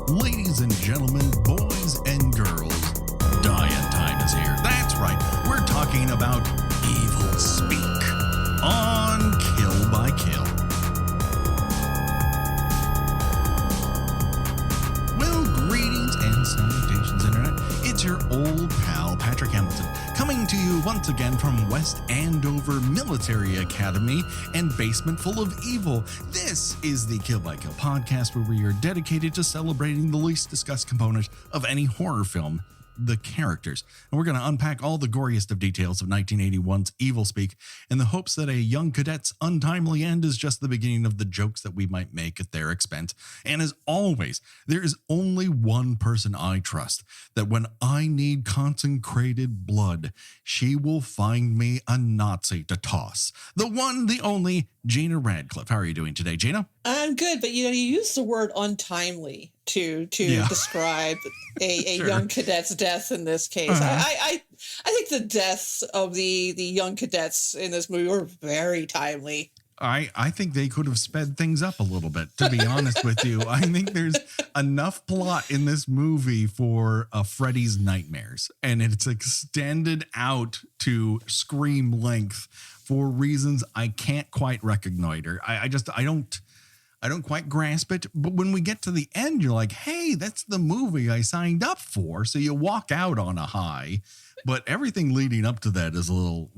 Ladies and gentlemen, boys and girls, Diane Time is here. That's right, we're talking about Evilspeak on Kill by Kill. Well, greetings and salutations, Internet. It's your old pal, Patrick Hamilton, coming to you once again from West Andover Military Academy and Basement Full of Evil. This is the Kill by Kill podcast, where we are dedicated to celebrating the least discussed component of any horror film, the characters. And we're going to unpack all the goriest of details of 1981's Evilspeak in the hopes that a young cadet's untimely end is just the beginning of the jokes that we might make at their expense. And as always, there is only one person I trust, that when I need consecrated blood, she will find me a Nazi to toss. The one, the only, Gina Radcliffe. How are you doing today, Gina? I'm good, but you use the word untimely to describe a Sure. young cadet's death in this case. I think the deaths of the young cadets in this movie were very timely. I think they could have sped things up a little bit, to be honest with you. I think there's enough plot in this movie for Freddy's nightmares, and it's extended out to Scream length for reasons I can't quite reconnoiter. I don't quite grasp it. But when we get to the end, you're like, hey, that's the movie I signed up for. So you walk out on a high, but everything leading up to that is a little,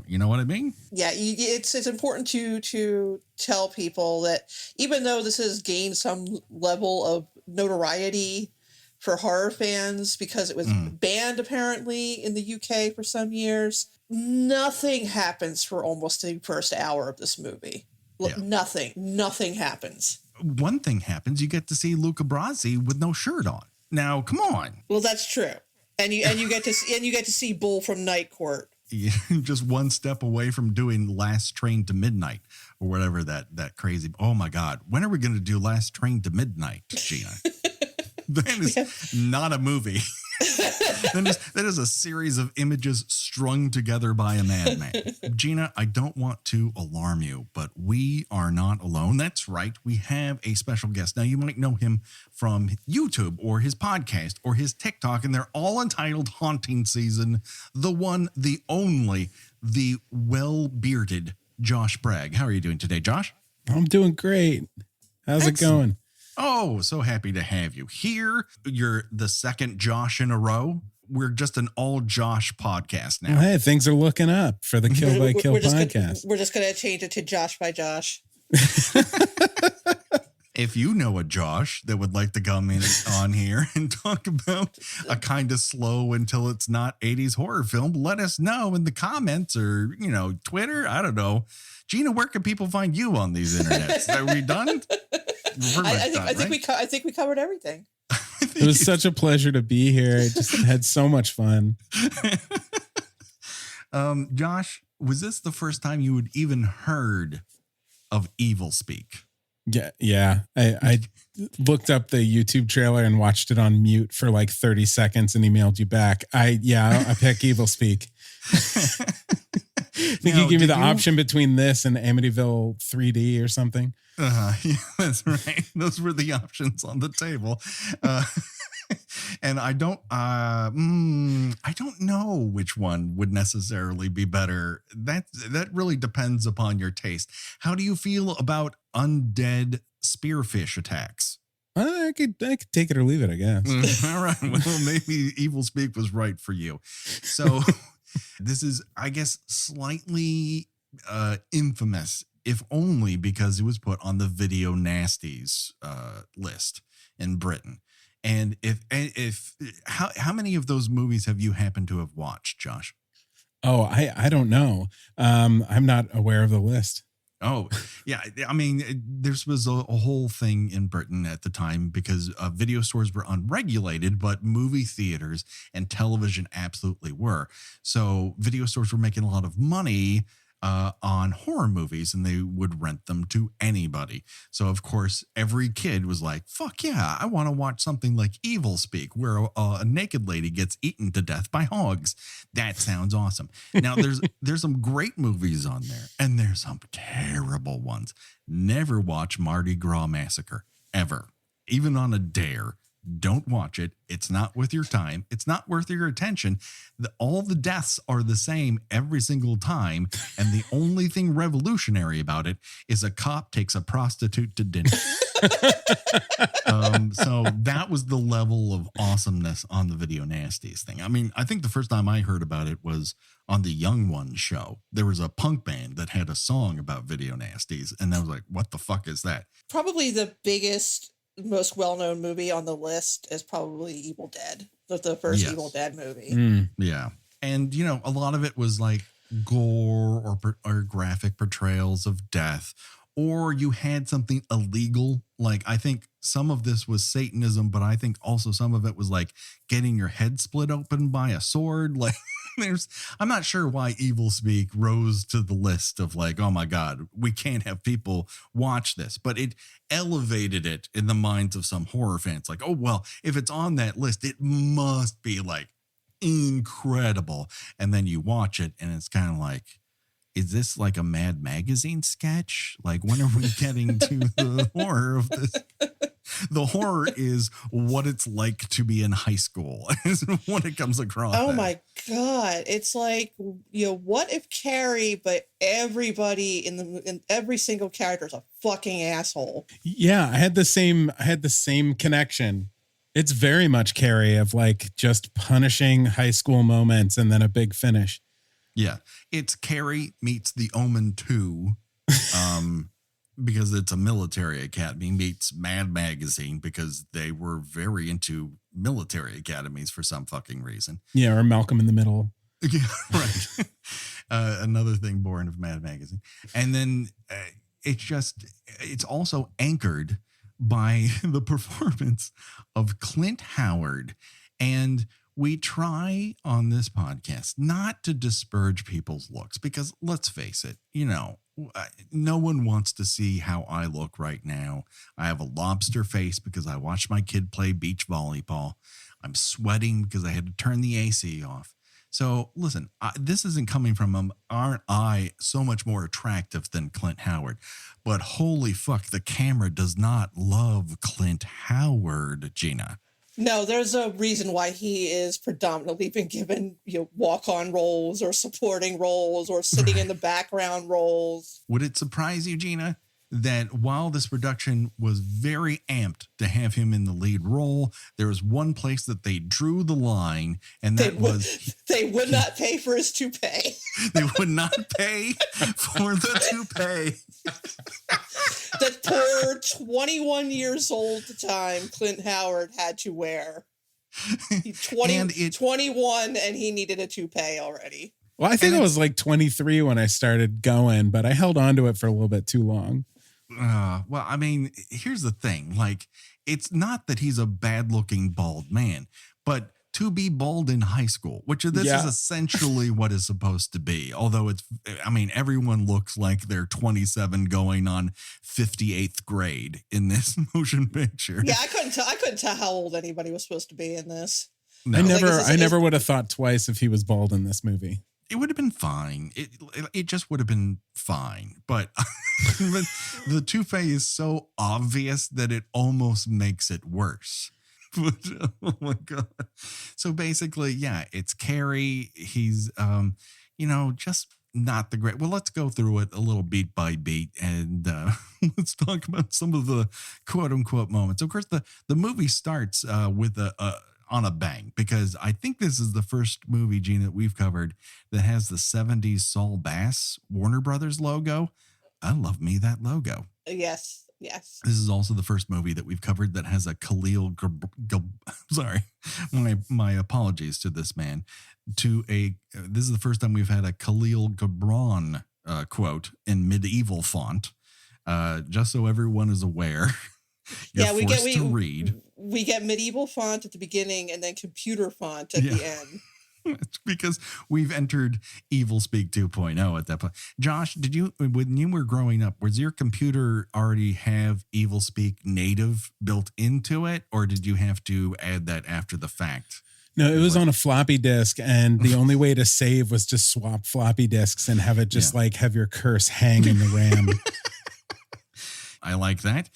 you know what I mean? Yeah, it's important to tell people that even though this has gained some level of notoriety for horror fans because it was banned apparently in the UK for some years, nothing happens for almost the first hour of this movie. Yeah. Nothing happens. One thing happens, you get to see Luca Brasi with no shirt on. Now, come on. Well, that's true. And you get to see Bull from Night Court. Yeah, just one step away from doing Last Train to Midnight or whatever that crazy. Oh my God. When are we going to do Last Train to Midnight, Gina? That is not a movie. That is a series of images strung together by a madman. Gina, I don't want to alarm you, but we are not alone. That's right. We have a special guest. Now, you might know him from YouTube or his podcast or his TikTok, and they're all entitled Haunting Season. The one, the only, the well-bearded Josh Bragg. How are you doing today, Josh? I'm doing great. How's it going? Oh, so happy to have you here. You're the second Josh in a row. We're just an all Josh podcast now. Well, hey, things are looking up for the Kill by Kill podcast. We're just going to change it to Josh by Josh. If you know a Josh that would like to come in on here and talk about a kind of slow until it's not 80s horror film, let us know in the comments or, Twitter. I don't know. Gina, where can people find you on these internets? Are we done? I think we covered everything. It was such a pleasure to be here. I just had so much fun. Josh, was this the first time you had even heard of Evilspeak? Yeah. I looked up the YouTube trailer and watched it on mute for like 30 seconds and emailed you back. I pick Evilspeak. I think you give me the option between this and Amityville 3D or something. Yeah, that's right. Those were the options on the table. And I don't know which one would necessarily be better. That really depends upon your taste. How do you feel about undead spearfish attacks? I could take it or leave it, I guess. All right. Well, maybe Evilspeak was right for you. So this is, I guess, slightly infamous, if only because it was put on the Video Nasties list in Britain. And how many of those movies have you happened to have watched, Josh? Oh, I don't know. I'm not aware of the list. Oh, yeah. I mean, this was a whole thing in Britain at the time because video stores were unregulated, but movie theaters and television absolutely were. So video stores were making a lot of money on horror movies, and they would rent them to anybody. So, of course, every kid was like, fuck yeah, I want to watch something like Evilspeak, where a naked lady gets eaten to death by hogs. That sounds awesome. Now, there's some great movies on there, and there's some terrible ones. Never watch Mardi Gras Massacre, ever. even on a dare, don't watch it. It's not worth your time. It's not worth your attention. All the deaths are the same every single time. And the only thing revolutionary about it is a cop takes a prostitute to dinner. So that was the level of awesomeness on the Video Nasties thing. I mean, I think the first time I heard about it was on the Young Ones show. There was a punk band that had a song about Video Nasties. And I was like, what the fuck is that? Probably the biggest, most well-known movie on the list is probably Evil Dead, the first Yes. Evil Dead movie. Yeah. And, you know, a lot of it was like gore or graphic portrayals of death, or you had something illegal. Like, I think some of this was Satanism, but I think also some of it was like getting your head split open by a sword. Like, I'm not sure why Evilspeak rose to the list of like, oh my God, we can't have people watch this, but it elevated it in the minds of some horror fans. Like, oh, well, if it's on that list, it must be like incredible. And then you watch it and it's kind of like, is this like a Mad Magazine sketch? Like, when are we getting to the horror of this? The horror is what it's like to be in high school when it comes across. Oh my God. It's like, you know, what if Carrie, but everybody in every single character is a fucking asshole. Yeah, I had the same connection. It's very much Carrie of like just punishing high school moments and then a big finish. Yeah, it's Carrie meets The Omen 2, because it's a military academy, meets Mad Magazine because they were very into military academies for some fucking reason. Yeah, or Malcolm in the Middle. Yeah, right. Another thing born of Mad Magazine. And then it's also anchored by the performance of Clint Howard. And we try on this podcast not to disparage people's looks because let's face it, you know, no one wants to see how I look right now. I have a lobster face because I watched my kid play beach volleyball. I'm sweating because I had to turn the AC off. So listen, this isn't coming from him. Aren't I so much more attractive than Clint Howard? But holy fuck, the camera does not love Clint Howard, Gina. No, there's a reason why he is predominantly been given, you know, walk-on roles or supporting roles or sitting in the background roles. Would it surprise you, Gina, that while this production was very amped to have him in the lead role, there was one place that they drew the line, and that they would not pay for his toupee. They would not pay for the toupee. That poor 21 years old at the time Clint Howard had to wear. 21 and he needed a toupee already. Well, I think I was like 23 when I started going, but I held on to it for a little bit too long. Well, I mean, here's the thing. Like, it's not that he's a bad looking bald man, but to be bald in high school, which this is essentially what is supposed to be. Although everyone looks like they're 27 going on 58th grade in this motion picture. Yeah, I couldn't tell how old anybody was supposed to be in this. No. I never would have thought twice if he was bald in this movie. It would have been fine. It just would have been fine. But the toupee is so obvious that it almost makes it worse. But, oh my God. So basically, yeah, it's Carrie. He's, just not the great. Well, let's go through it a little beat by beat and let's talk about some of the quote unquote moments. Of course, the movie starts with on a bang, because I think this is the first movie, Gene, that we've covered that has the 70s Saul Bass Warner Brothers logo. I love me that logo. Yes. This is also the first movie that we've covered that has a Khalil sorry, my apologies to this man. This is the first time we've had a Khalil Gibran quote in medieval font. Just so everyone is aware. We get medieval font at the beginning and then computer font at the end. It's because we've entered Evilspeak 2.0 at that point. Josh, when you were growing up, was your computer already have Evilspeak native built into it, or did you have to add that after the fact? No, it was on a floppy disk, and the only way to save was to swap floppy disks and have it just have your curse hang in the RAM. I like that.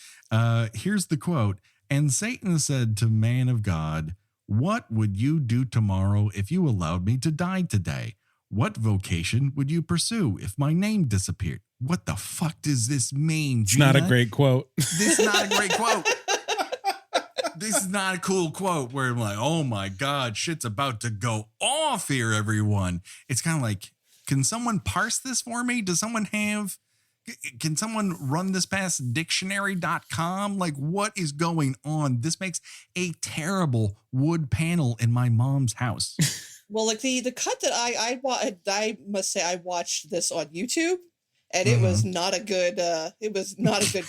Here's the quote. And Satan said to man of God, what would you do tomorrow if you allowed me to die today? What vocation would you pursue if my name disappeared? What the fuck does this mean, It's Gina? not a great quote. This is not a great quote. This is not a cool quote where I'm like, oh my God, shit's about to go off here, everyone. It's kind of like, can someone parse this for me? Can someone run this past dictionary.com? Like, what is going on? This makes a terrible wood panel in my mom's house. Well, like the cut that I must say I watched this on YouTube, and it was not a good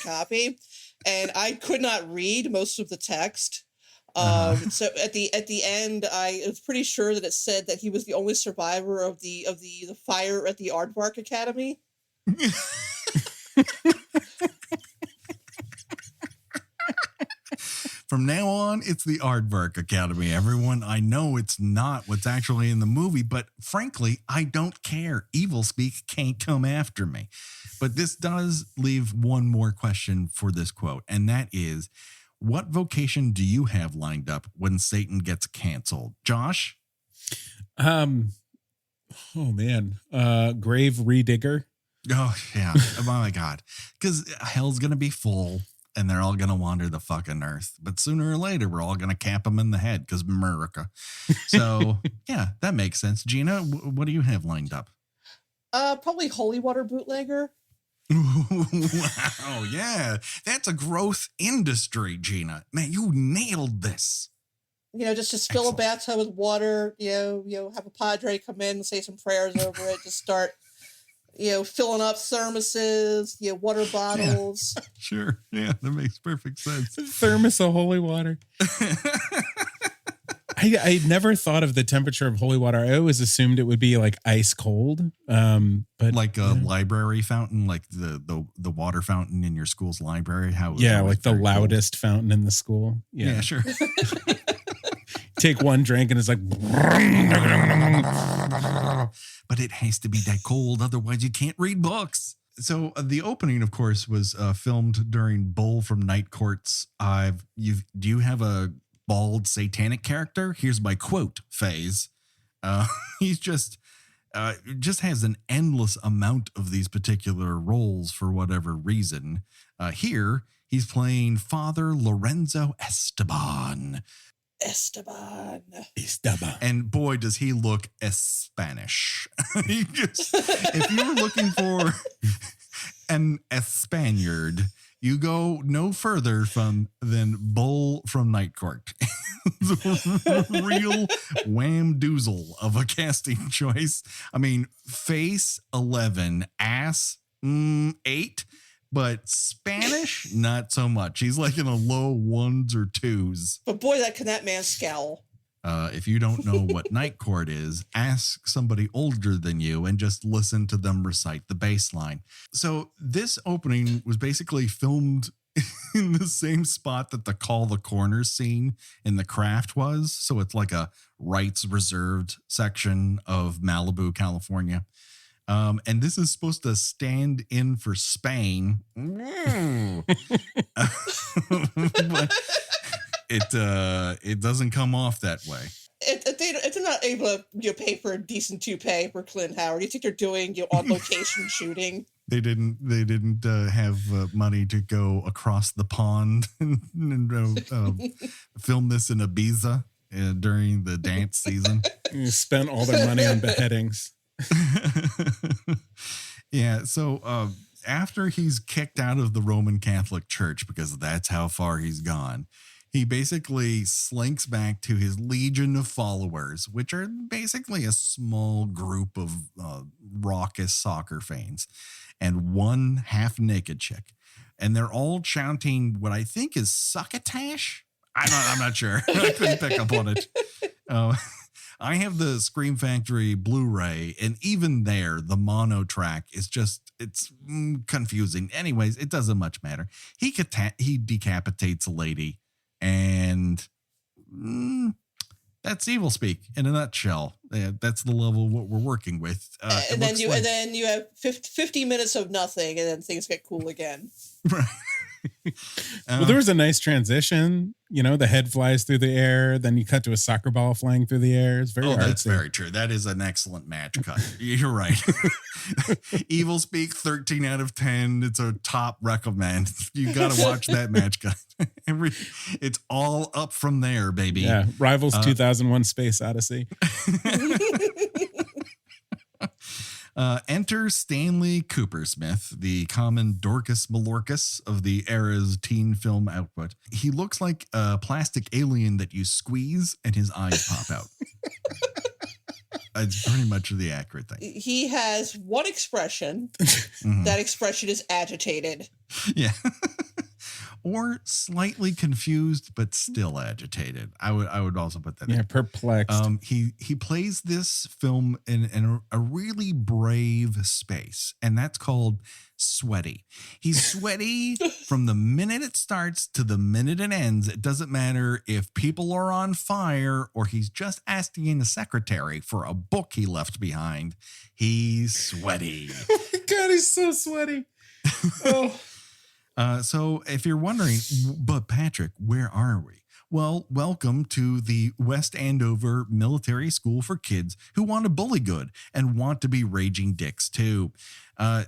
copy, and I could not read most of the text. So at the end, I was pretty sure that it said that he was the only survivor of the fire at the Aardvark Academy. From now on, it's the Aardvark Academy, everyone. I know it's not what's actually in the movie, but frankly, I don't care. Evilspeak can't come after me. But this does leave one more question for this quote, and that is, what vocation do you have lined up when Satan gets canceled? Josh? Oh man. Grave redigger. Oh, yeah. Oh, my God. Because hell's going to be full and they're all going to wander the fucking earth. But sooner or later, we're all going to cap them in the head because America. So, yeah, that makes sense. Gina, what do you have lined up? Probably holy water bootlegger. Wow, yeah. That's a growth industry, Gina. Man, you nailed this. Just fill a bathtub with water, have a padre come in and say some prayers over it. Just start, filling up thermoses, water bottles. Yeah, sure. Yeah, that makes perfect sense. Thermos of holy water. I never thought of the temperature of holy water. I always assumed it would be like ice cold. But like a library fountain, like the water fountain in your school's library. Like the loudest fountain in the school. Yeah, sure. Take one drink and it's like, but it has to be that cold. Otherwise you can't read books. So the opening, of course, was filmed during Bull from Night Court's. Do you have a bald satanic character? Here's my quote phase. He's just has an endless amount of these particular roles for whatever reason. Here he's playing Father Lorenzo Esteban. And boy, does he look Spanish. If you were looking for an Spaniard, you go no further than Bull from Night Court. The real wham-doozle of a casting choice. I mean, face 11, ass 8, but Spanish, not so much. He's like in a low 1s or 2s. But boy, that man scowl. If you don't know what Night Court is, ask somebody older than you and just listen to them recite the bass line. So this opening was basically filmed in the same spot that the Call the Corner scene in The Craft was. So it's like a rights reserved section of Malibu, California. And this is supposed to stand in for Spain. But it doesn't come off that way. If they're not able to pay for a decent toupee for Clint Howard, you think they're doing on location shooting? They didn't have money to go across the pond and film this in Ibiza during the dance season. You spent all their money on beheadings. Yeah. So after he's kicked out of the Roman Catholic Church, because that's how far he's gone, he basically slinks back to his legion of followers, which are basically a small group of raucous soccer fans and one half-naked chick. And they're all chanting what I think is succotash. I'm not sure. I couldn't pick up on it. I have the Scream Factory Blu-ray, and even there, the mono track is it's confusing. Anyways, it doesn't much matter. He decapitates a lady, and that's Evilspeak in a nutshell. That's the level of what we're working with. And then you have 50 minutes of nothing, and then things get cool again. Right. Well, there was a nice transition. You know, the head flies through the air, then you cut to a soccer ball flying through the air. It's very artsy. That's very true. That is an excellent match cut. You're right. Evilspeak, 13 out of 10. It's a top recommend. You got to watch that match cut. It's all up from there, baby. Yeah, rivals 2001 Space Odyssey. Enter Stanley Coopersmith, the common Dorcas Malorcas of the era's teen film output. He looks like a plastic alien that you squeeze and his eyes pop out. It's pretty much the accurate thing. He has one expression. That expression is agitated. Yeah. Or slightly confused, but still agitated. I would also put that. Yeah, perplexed. He plays this film in a really brave space, and that's called sweaty. He's sweaty from the minute it starts to the minute it ends. It doesn't matter if people are on fire or he's just asking a secretary for a book he left behind. He's sweaty. Oh my God, he's so sweaty. Oh. So if you're wondering, but Patrick, where are we? Well, welcome to the West Andover Military School for kids who want to bully good and want to be raging dicks too.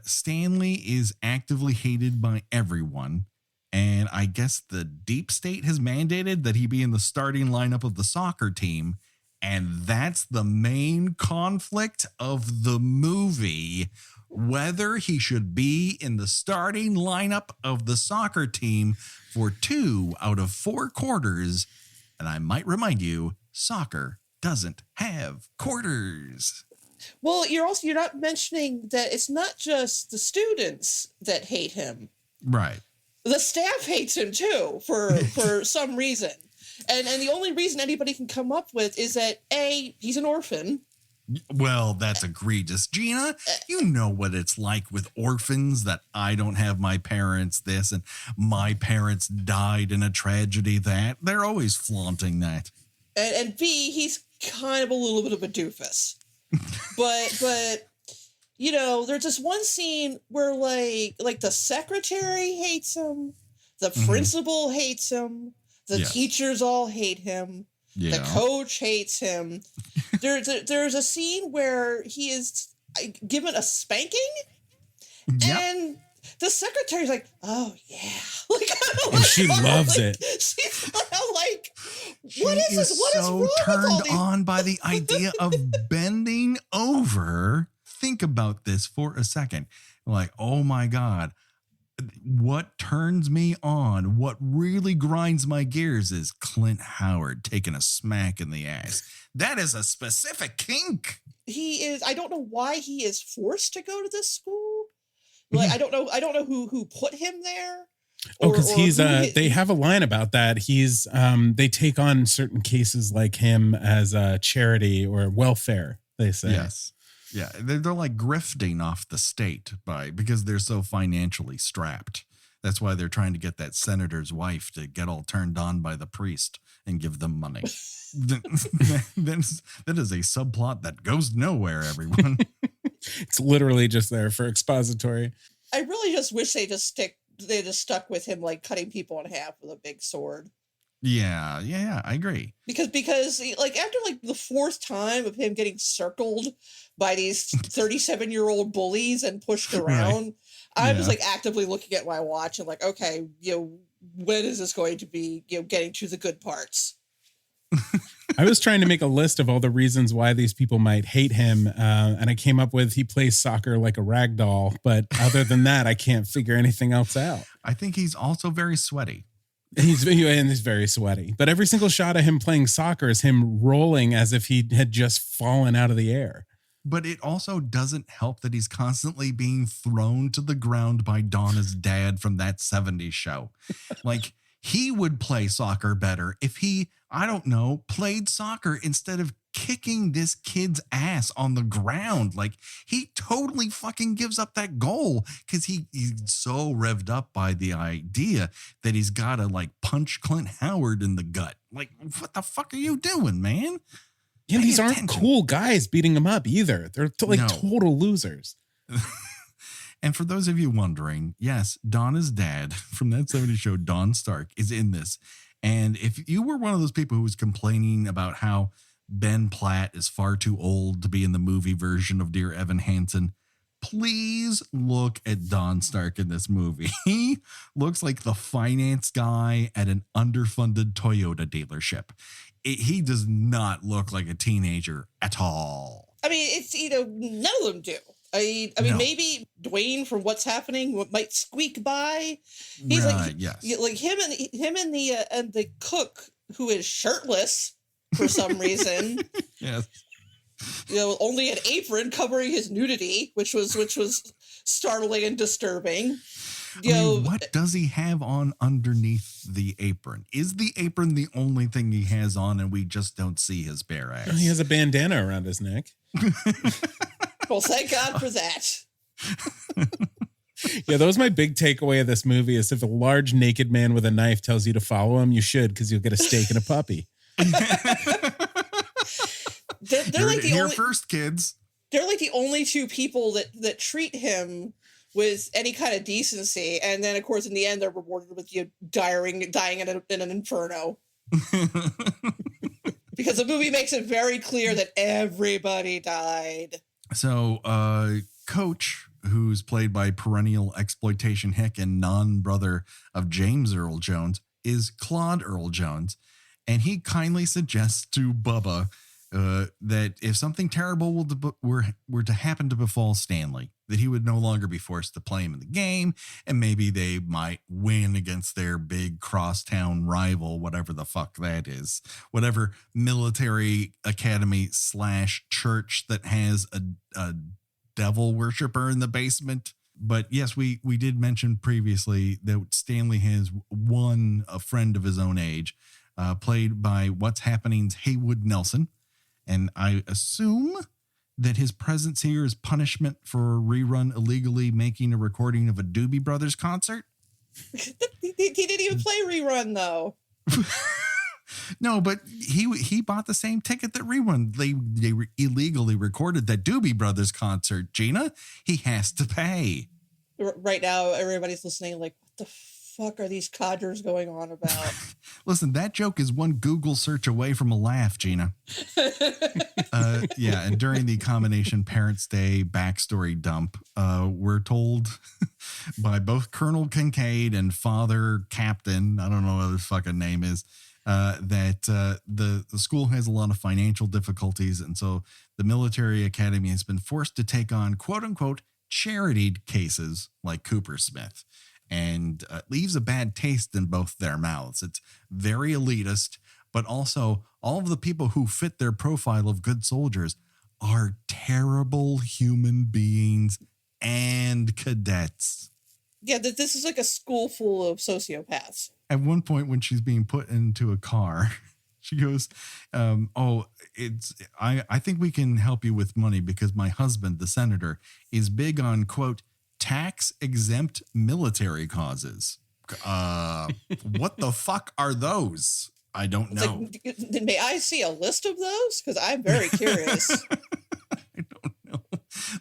Stanley is actively hated by everyone. And I guess the deep state has mandated that he be in the starting lineup of the soccer team. And that's the main conflict of the movie. Whether he should be in the starting lineup of the soccer team for 2 out of 4 quarters. And I might remind you, soccer doesn't have quarters. Well, you're not mentioning that it's not just the students that hate him. Right. The staff hates him too for some reason. And the only reason anybody can come up with is that A, he's an orphan. Well, that's egregious. Gina, you know what it's like with orphans, that I don't have my parents this and my parents died in a tragedy that. They're always flaunting that. And B, he's kind of a little bit of a doofus. but you know, there's this one scene where like the secretary hates him, the principal hates him, the teachers all hate him. Yeah. The coach hates him. There's a scene where he is given a spanking, and the secretary's like, "Oh yeah," and she loves it. She's like, "What is this? What is wrong with all turned these?" on by the idea of bending over. Think about this for a second. Like, oh my God. What turns me on, what really grinds my gears is Clint Howard taking a smack in the ass. That is a specific kink. He is. I don't know why he is forced to go to this school. Like, I don't know who put him there. Because he's they have a line about that. He's they take on certain cases like him as a charity or welfare, they say. Yes. Yeah, they're like grifting off the state because they're so financially strapped. That's why they're trying to get that senator's wife to get all turned on by the priest and give them money. That is a subplot that goes nowhere, everyone. It's literally just there for expository. I really just wish they just stuck with him, like cutting people in half with a big sword. Yeah, I agree. Because like after like the 4th time of him getting circled by these 37-year-old bullies and pushed around, right. I was like actively looking at my watch and like, okay, when is this going to be, getting to the good parts? I was trying to make a list of all the reasons why these people might hate him, and I came up with he plays soccer like a rag doll, but other than that, I can't figure anything else out. I think he's also very sweaty. He's very sweaty, but every single shot of him playing soccer is him rolling as if he had just fallen out of the air. But it also doesn't help that he's constantly being thrown to the ground by Donna's dad from that 70s show. Like, he would play soccer better if he, I don't know, played soccer instead of kicking this kid's ass on the ground. Like, he totally fucking gives up that goal because he's so revved up by the idea that he's got to like punch Clint Howard in the gut. Like, what the fuck are you doing, man? Yeah, these aren't cool guys beating him up either. They're total losers. And for those of you wondering, yes, Donna's dad from that 70s show, Don Stark, is in this. And if you were one of those people who was complaining about how Ben Platt is far too old to be in the movie version of Dear Evan Hansen, please look at Don Stark in this movie. He looks like the finance guy at an underfunded Toyota dealership. He does not look like a teenager at all. I mean, it's, none of them do. I mean, maybe Dwayne from What's Happening might squeak by. He's right, yes. Like him and the cook who is shirtless for some reason. Yes. Only an apron covering his nudity, which was startling and disturbing. What does he have on underneath the apron? Is the apron the only thing he has on and we just don't see his bare ass? He has a bandana around his neck. Well, thank God for that. Yeah, that was my big takeaway of this movie is if a large naked man with a knife tells you to follow him, you should, because you'll get a steak and a puppy. They're like the only, first, kids. They're like the only two people that treat him with any kind of decency, and then of course in the end they're rewarded with dying in an inferno. Because the movie makes it very clear that everybody died. So, Coach, who's played by perennial exploitation hick and non-brother of James Earl Jones, is Claude Earl Jones, and he kindly suggests to Bubba that if something terrible were to happen to befall Stanley, that he would no longer be forced to play him in the game, and maybe they might win against their big crosstown rival, whatever the fuck that is, whatever military academy / church that has a devil worshiper in the basement. But yes, we did mention previously that Stanley has a friend of his own age, played by What's Happening's Haywood Nelson. And I assume that his presence here is punishment for Rerun illegally making a recording of a Doobie Brothers concert. He didn't even play Rerun, though. No, but he bought the same ticket that Rerun. They illegally recorded that Doobie Brothers concert. Gina, he has to pay. Right now, everybody's listening like, what the fuck are these codgers going on about? Listen, that joke is one Google search away from a laugh, Gina. Yeah, and during the Combination Parents' Day backstory dump, we're told by both Colonel Kincaid and Father Captain, I don't know what his fucking name is, that the school has a lot of financial difficulties, and so the military academy has been forced to take on quote-unquote charity cases like Cooper Smith, and leaves a bad taste in both their mouths. It's very elitist, but also all of the people who fit their profile of good soldiers are terrible human beings and cadets. Yeah, this is like a school full of sociopaths. At one point when she's being put into a car, she goes, I think we can help you with money because my husband, the senator, is big on, quote, tax-exempt military causes. What the fuck are those? I don't know. Like, may I see a list of those? Because I'm very curious. I don't know.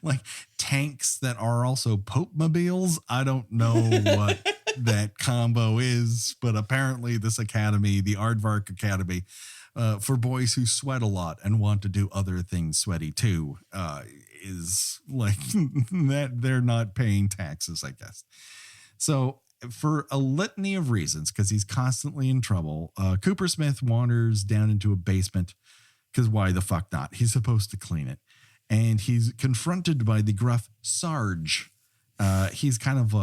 Like tanks that are also Pope-mobiles. I don't know what that combo is, but apparently this academy, the Aardvark Academy, for boys who sweat a lot and want to do other things sweaty too, is like that they're not paying taxes, I guess. So for a litany of reasons, because he's constantly in trouble, Cooper Smith wanders down into a basement because why the fuck not? He's supposed to clean it. And he's confronted by the gruff Sarge. He's kind of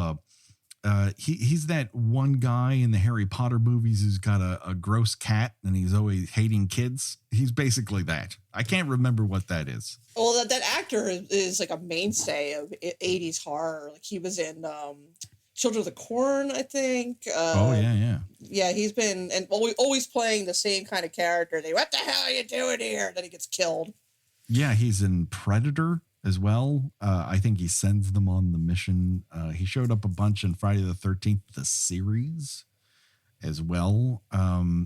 he's that one guy in the Harry Potter movies who's got a gross cat and he's always hating kids. He's basically that. I can't remember what that is. Well, that actor is like a mainstay of 80s horror. Like he was in Children of the Corn, I think. Yeah, he's been and always playing the same kind of character. What the hell are you doing here? Then he gets killed. Yeah, he's in Predator as well. I think he sends them on the mission. He showed up a bunch in Friday the 13th, the series as well.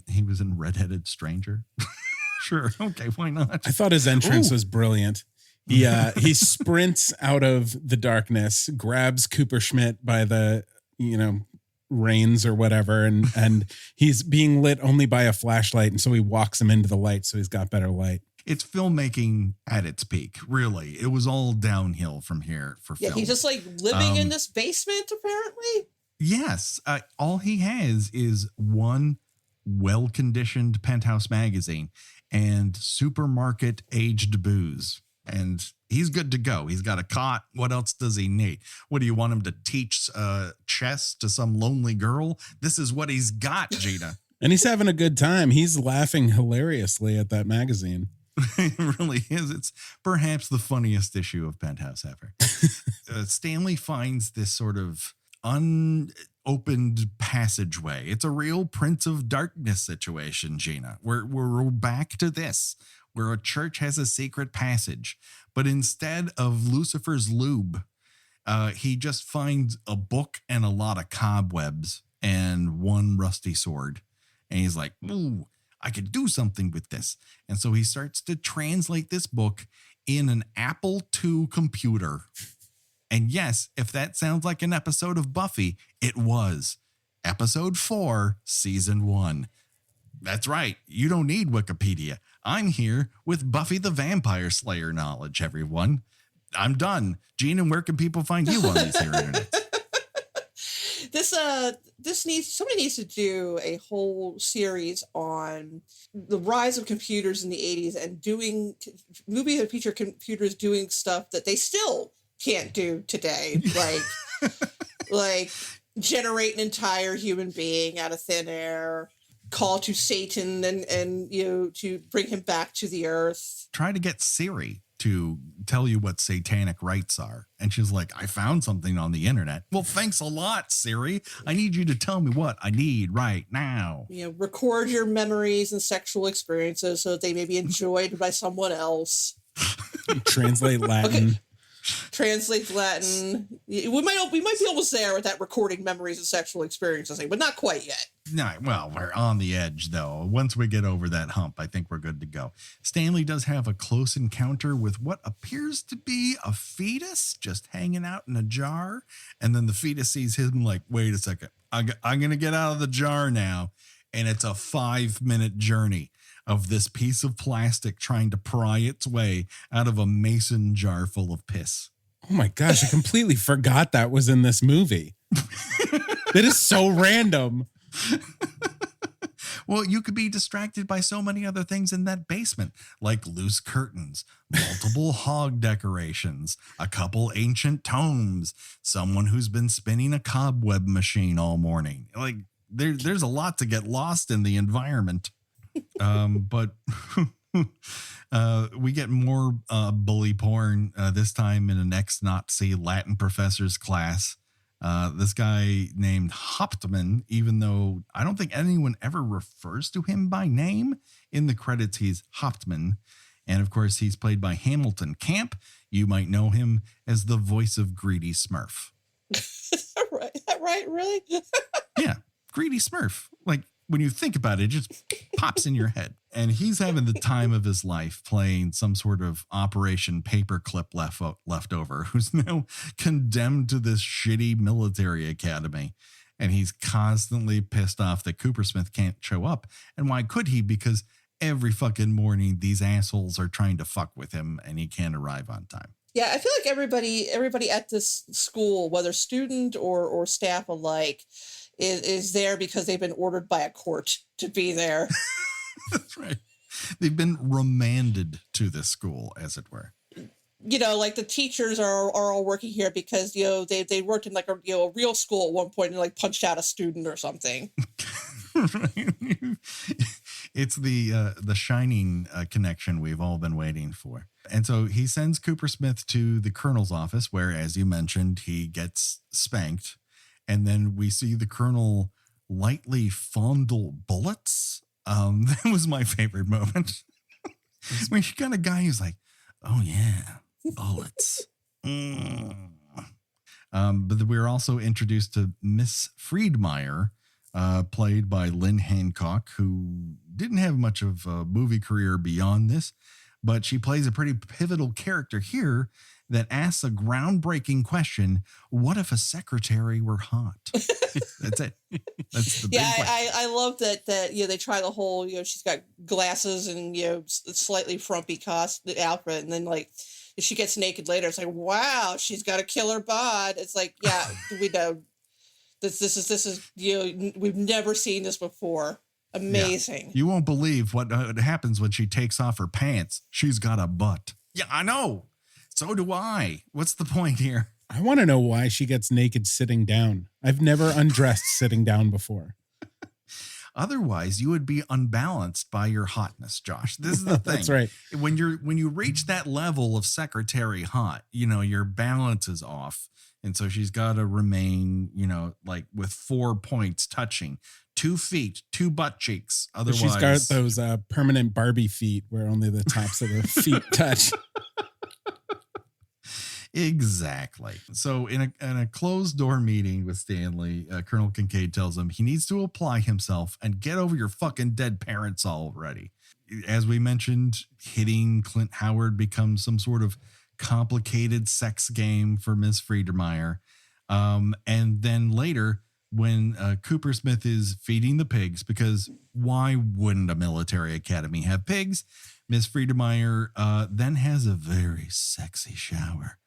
He was in Red-Headed Stranger. Sure. Okay. Why not? I thought his entrance was brilliant. He sprints out of the darkness, grabs Cooper Schmidt by the, reins or whatever, and he's being lit only by a flashlight, and so he walks him into the light so he's got better light. It's filmmaking at its peak, really. It was all downhill from here for film. He's just like living in this basement, apparently. Yes. All he has is one well-conditioned Penthouse magazine and supermarket aged booze. And he's good to go. He's got a cot. What else does he need? What do you want him to teach chess to some lonely girl? This is what he's got, Gina. And he's having a good time. He's laughing hilariously at that magazine. It really is. It's perhaps the funniest issue of Penthouse ever. Stanley finds this sort of unopened passageway. It's a real Prince of Darkness situation, Gina. We're back to this, where a church has a secret passage, but instead of Lucifer's lube, he just finds a book and a lot of cobwebs and one rusty sword. And he's like, ooh, I could do something with this. And so he starts to translate this book in an Apple II computer. And yes, if that sounds like an episode of Buffy, it was. Episode 4, Season 1. That's right. You don't need Wikipedia. I'm here with Buffy the Vampire Slayer knowledge, everyone. I'm done. Gina, where can people find you on these here internet? Somebody needs to do a whole series on the rise of computers in the 80s and doing movies that feature computers doing stuff that they still can't do today, like generate an entire human being out of thin air, call to Satan and to bring him back to the earth. Try to get Siri to tell you what satanic rites are. And she's like, I found something on the internet. Well, thanks a lot, Siri. I need you to tell me what I need right now. Record your memories and sexual experiences so that they may be enjoyed by someone else. Translate Latin. Okay. Translate Latin. We might be almost there with that recording memories and sexual experiences thing, but not quite yet. No, well, we're on the edge, though. Once we get over that hump, I think we're good to go. Stanley does have a close encounter with what appears to be a fetus just hanging out in a jar. And then the fetus sees him like, wait a second, I'm going to get out of the jar now. And it's a 5-minute journey of this piece of plastic trying to pry its way out of a mason jar full of piss. Oh my gosh, I completely forgot that was in this movie. It is so random. Well, you could be distracted by so many other things in that basement, like loose curtains, multiple hog decorations, a couple ancient tomes, someone who's been spinning a cobweb machine all morning. Like there's a lot to get lost in the environment. But we get more bully porn, this time in an ex-Nazi Latin professor's class. This guy named Hauptmann, even though I don't think anyone ever refers to him by name in the credits, he's Hauptmann. And of course, he's played by Hamilton Camp. You might know him as the voice of Greedy Smurf. Is that right? Really? Yeah, Greedy Smurf. Like, when you think about it, it just pops in your head. And he's having the time of his life playing some sort of Operation Paperclip leftover, who's now condemned to this shitty military academy. And he's constantly pissed off that Coopersmith can't show up. And why could he? Because every fucking morning, these assholes are trying to fuck with him and he can't arrive on time. Yeah, I feel like everybody at this school, whether student or staff alike, is there because they've been ordered by a court to be there. That's right. They've been remanded to this school, as it were. Like the teachers are all working here because they worked in like a real school at one point and like punched out a student or something. Right. It's the Shining connection we've all been waiting for. And so he sends Coopersmith to the colonel's office where, as you mentioned, he gets spanked. And then we see the colonel lightly fondle bullets. That was my favorite moment. When you got a guy who's like, oh yeah, bullets. But we're also introduced to Miss Friedmeier, played by Lynn Hancock, who didn't have much of a movie career beyond this, but she plays a pretty pivotal character here that asks a groundbreaking question. What if a secretary were hot? That's it. That's the big question. I love that they try the whole, she's got glasses and, slightly frumpy outfit. And then like, if she gets naked later, it's like, wow, she's got a killer bod. It's like, yeah, we know this is, we've never seen this before. Amazing. Yeah. You won't believe what happens when she takes off her pants. She's got a butt. Yeah, I know. So do I. What's the point here? I want to know why she gets naked sitting down. I've never undressed sitting down before. Otherwise, you would be unbalanced by your hotness, Josh. This is the thing. That's right. When you reach that level of secretary hot, your balance is off. And so she's got to remain, like with 4 points touching, 2 feet, 2 butt cheeks. Otherwise, she's got those permanent Barbie feet where only the tops of the feet touch. Exactly. So in a closed door meeting with Stanley, Colonel Kincaid tells him he needs to apply himself and get over your fucking dead parents already. As we mentioned, hitting Clint Howard becomes some sort of complicated sex game for Miss Friedermeyer. And then later, when Cooper Smith is feeding the pigs, because why wouldn't a military academy have pigs? Miss Friedermeyer then has a very sexy shower.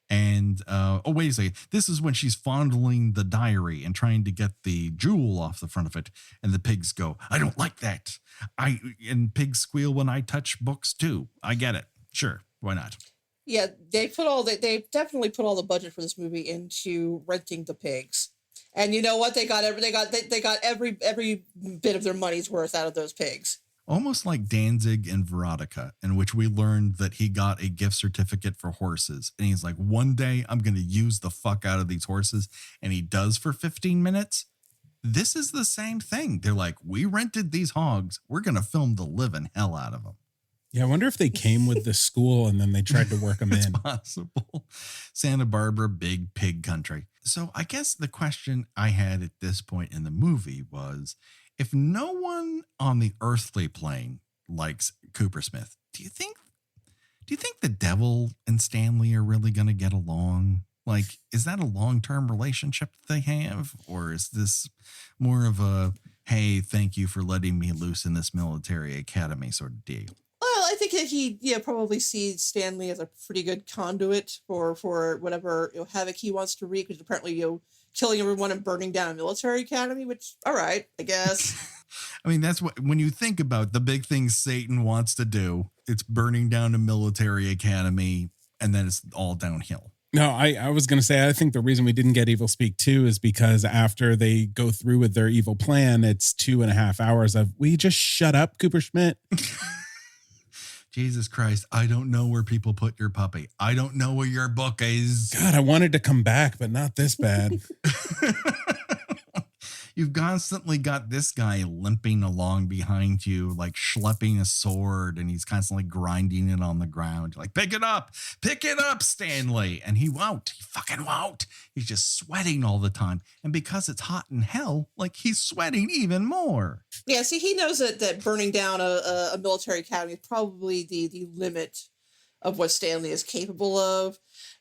And, wait a second. This is when she's fondling the diary and trying to get the jewel off the front of it. And the pigs go, I don't like that. And pigs squeal when I touch books too. I get it. Sure. Why not? Yeah. They definitely put all the budget for this movie into renting the pigs. And you know what? They got every bit of their money's worth out of those pigs. Almost like Danzig and Veronica, in which we learned that he got a gift certificate for horses. And he's like, one day I'm going to use the fuck out of these horses. And he does for 15 minutes. This is the same thing. They're like, we rented these hogs. We're going to film the living hell out of them. Yeah, I wonder if they came with the school and then they tried to work them it's in. It's possible. Santa Barbara, big pig country. So I guess the question I had at this point in the movie was, if no one on the earthly plane likes Cooper Smith, do you think the devil and Stanley are really going to get along? Like, is that a long-term relationship that they have? Or is this more of a, hey, thank you for letting me loose in this military academy sort of deal? Well, I think that he probably sees Stanley as a pretty good conduit for whatever havoc he wants to wreak, which apparently killing everyone and burning down a military academy, which, all right, I guess. I mean, that's what, when you think about the big things Satan wants to do, it's burning down a military academy, and then it's all downhill. No, I was going to say, I think the reason we didn't get Evilspeak 2 is because after they go through with their evil plan, it's 2.5 hours of, will you just shut up, Cooper Schmidt? Jesus Christ, I don't know where people put your puppy. I don't know where your book is. God, I wanted to come back, but not this bad. You've constantly got this guy limping along behind you, like schlepping a sword, and he's constantly grinding it on the ground. You're like, pick it up, Stanley. And he won't. He fucking won't. He's just sweating all the time. And because it's hot in hell, like, he's sweating even more. Yeah, see, he knows that burning down a military academy is probably the limit of what Stanley is capable of.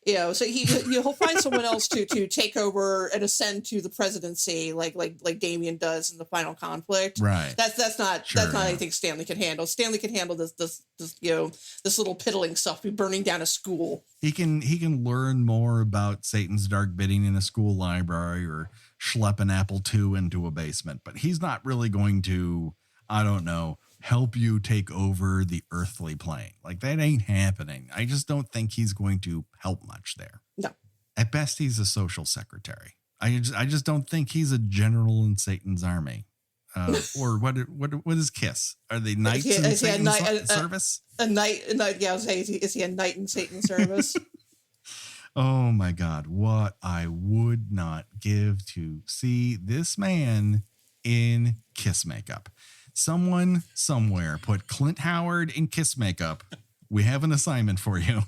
So he'll find someone else to take over and ascend to the presidency, like Damien does in the final conflict. Right. That's not anything Stanley can handle. Stanley can handle this little piddling stuff, burning down a school. He can learn more about Satan's dark bidding in a school library or schlep an Apple II into a basement, but he's not really going to, I don't know, help you take over the earthly plane. Like, that ain't happening. I just don't think he's going to help much there. No. At best, he's a social secretary. I just don't think he's a general in Satan's army. Or what is KISS? Are they knights in Satan's service? A knight, yeah, I was saying, is he a knight in Satan's service? Oh my God, what I would not give to see this man in KISS makeup. Someone somewhere put Clint Howard in KISS makeup. We have an assignment for you.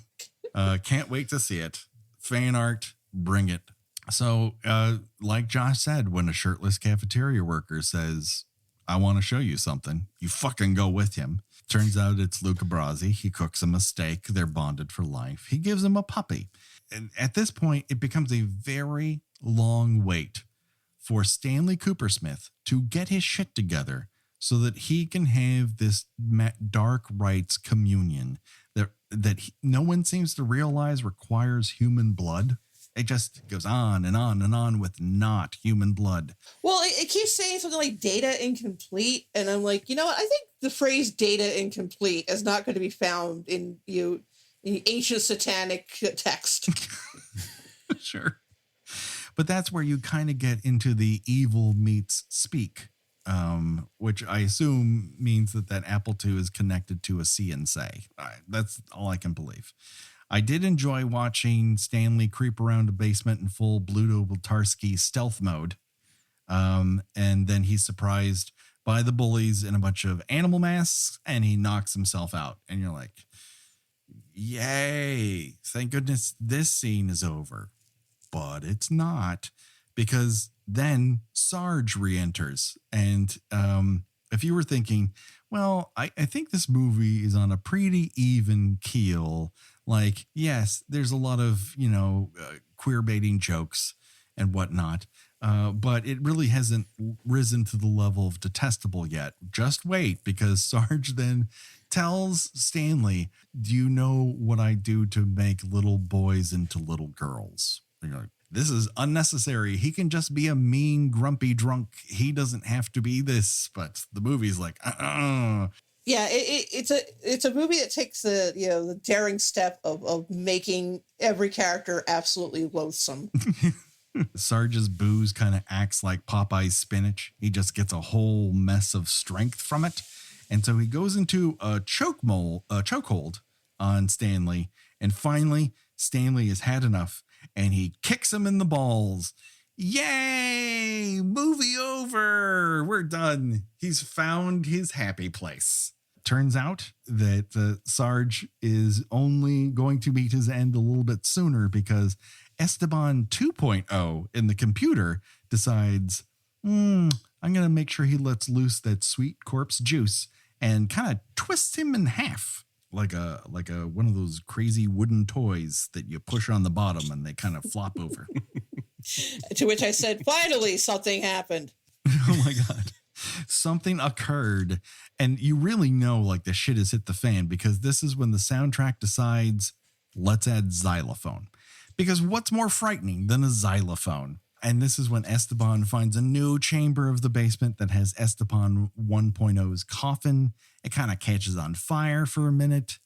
Can't wait to see it. Fan art, bring it. So, like Josh said, when a shirtless cafeteria worker says, I want to show you something. You fucking go with him. Turns out it's Luca Brasi. He cooks him a steak. They're bonded for life. He gives him a puppy. And at this point, it becomes a very long wait for Stanley Coopersmith to get his shit together so that he can have this dark rites communion that no one seems to realize requires human blood. It just goes on and on and on with not human blood. Well, it keeps saying something like data incomplete. And I'm like, you know what? I think the phrase data incomplete is not going to be found in ancient satanic text. Sure. But that's where you kind of get into the evil meets speak, which I assume means that Apple II is connected to a CNC. That's all I can believe. I did enjoy watching Stanley creep around a basement in full Bluto Blutarsky stealth mode. And then he's surprised by the bullies in a bunch of animal masks and he knocks himself out. And you're like, yay, thank goodness this scene is over. But it's not, because then Sarge re-enters. And if you were thinking, well, I think this movie is on a pretty even keel. Like, yes, there's a lot of, queer baiting jokes and whatnot. But it really hasn't risen to the level of detestable yet. Just wait, because Sarge then tells Stanley, do you know what I do to make little boys into little girls? And you're like, this is unnecessary. He can just be a mean, grumpy drunk. He doesn't have to be this. But the movie's like, Yeah, it's a movie that takes the daring step of making every character absolutely loathsome. Sarge's booze kind of acts like Popeye's spinach. He just gets a whole mess of strength from it. And so he goes into a chokehold on Stanley. And finally, Stanley has had enough. And he kicks him in the balls. Yay! Movie over! We're done. He's found his happy place. Turns out that Sarge is only going to meet his end a little bit sooner because Esteban 2.0 in the computer decides, I'm going to make sure he lets loose that sweet corpse juice and kind of twists him in half. Like a one of those crazy wooden toys that you push on the bottom and they kind of flop over. To which I said, finally, something happened. Oh my God. Something occurred. And you really know like the shit has hit the fan, because this is when the soundtrack decides, let's add xylophone. Because what's more frightening than a xylophone? And this is when Esteban finds a new chamber of the basement that has Esteban 1.0's coffin. It kind of catches on fire for a minute.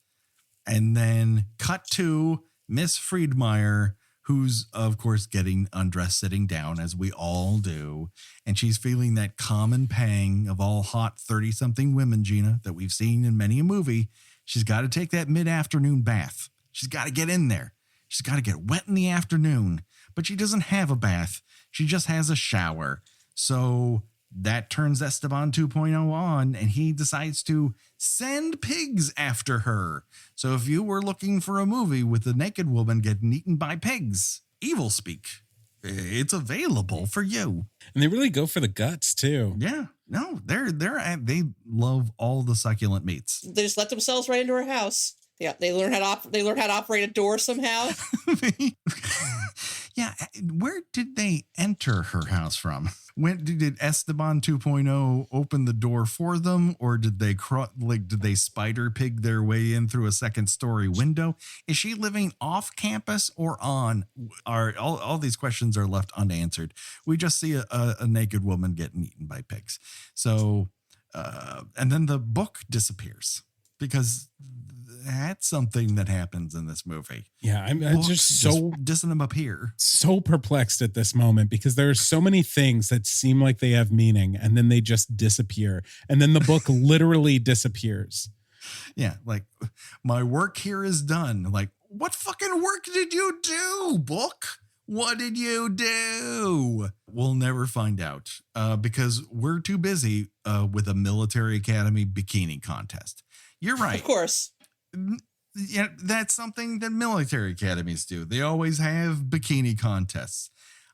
And then cut to Miss Friedmeier, who's, of course, getting undressed sitting down, as we all do. And she's feeling that common pang of all hot 30-something women, Gina, that we've seen in many a movie. She's got to take that mid-afternoon bath. She's got to get in there. She's got to get wet in the afternoon. But she doesn't have a bath. She just has a shower. So that turns Esteban 2.0 on, and he decides to send pigs after her. So if you were looking for a movie with a naked woman getting eaten by pigs, Evilspeak, it's available for you. And they really go for the guts too. Yeah. No, they love all the succulent meats. They just let themselves right into her house. Yeah, they learn how to operate a door somehow. Yeah, where did they enter her house from? When did Esteban 2.0 open the door for them, or did they spider pig their way in through a second story window? Is she living off campus or on? All these questions are left unanswered. We just see a naked woman getting eaten by pigs. So, and then the book disappears, because that's something that happens in this movie. Yeah, I'm just so doesn't appear. So perplexed at this moment, because there are so many things that seem like they have meaning and then they just disappear. And then the book literally disappears. Yeah, like, my work here is done. Like, what fucking work did you do, book? What did you do? We'll never find out because we're too busy with a military academy bikini contest. You're right. Of course. Yeah, that's something that military academies do. They always have bikini contests.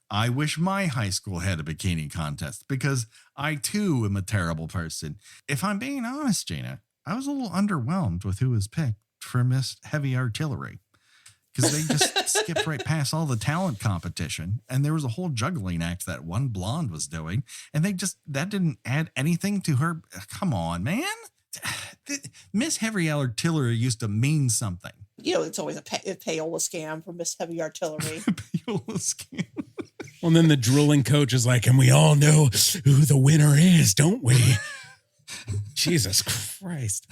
I wish my high school had a bikini contest because I too am a terrible person. If I'm being honest, Gina, I was a little underwhelmed with who was picked for Miss Heavy Artillery because they just skipped right past all the talent competition. And there was a whole juggling act that one blonde was doing. And that didn't add anything to her. Come on, man. Miss Heavy Artillery used to mean something. It's always a payola scam for Miss Heavy Artillery. Payola scam. Well, then the drooling coach is like, and we all know who the winner is, don't we? Jesus Christ.